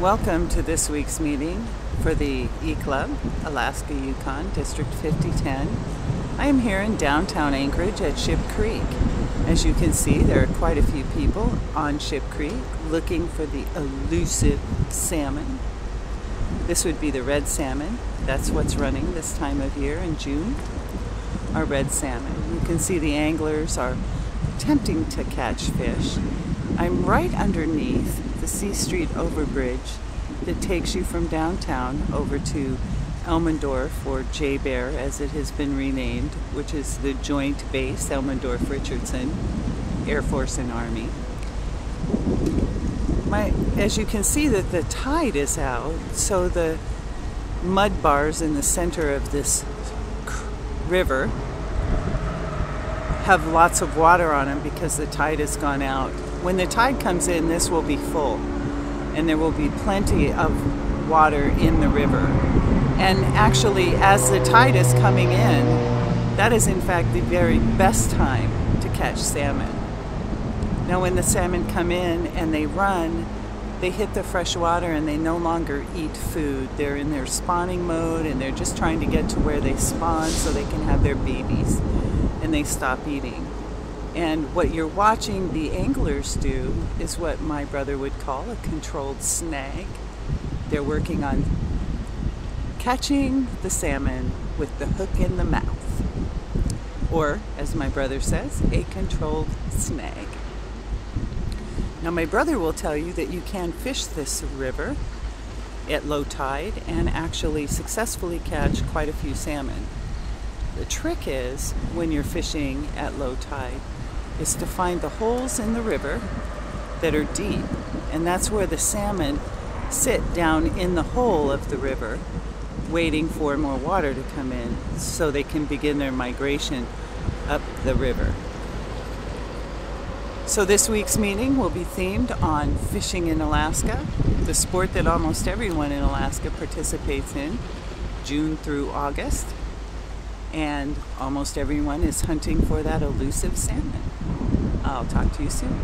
Welcome to this week's meeting for the E-Club, Alaska-Yukon, District 5010. I am here in downtown Anchorage at Ship Creek. As you can see, there are quite a few people on Ship Creek looking for the elusive salmon. This would be the red salmon. That's what's running this time of year in June, our red salmon. You can see the anglers are attempting to catch fish. I'm right underneath the C Street overbridge that takes you from downtown over to Elmendorf, or J-Bear as it has been renamed, which is the joint base, Elmendorf-Richardson, Air Force and Army. As you can see that the tide is out, so the mud bars in the center of this river have lots of water on them because the tide has gone out. When the tide comes in, this will be full and there will be plenty of water in the river. And actually, as the tide is coming in, that is in fact the very best time to catch salmon. Now when the salmon come in and they run, they hit the fresh water and they no longer eat food. They're in their spawning mode and they're just trying to get to where they spawn so they can have their babies, and they stop eating. And what you're watching the anglers do is what my brother would call a controlled snag. They're working on catching the salmon with the hook in the mouth, or as my brother says, a controlled snag. Now my brother will tell you that you can fish this river at low tide and actually successfully catch quite a few salmon. The trick is, when you're fishing at low tide, is to find the holes in the river that are deep, and that's where the salmon sit down in the hole of the river waiting for more water to come in so they can begin their migration up the river. So this week's meeting will be themed on fishing in Alaska, the sport that almost everyone in Alaska participates in, June through August. And almost everyone is hunting for that elusive salmon. I'll talk to you soon.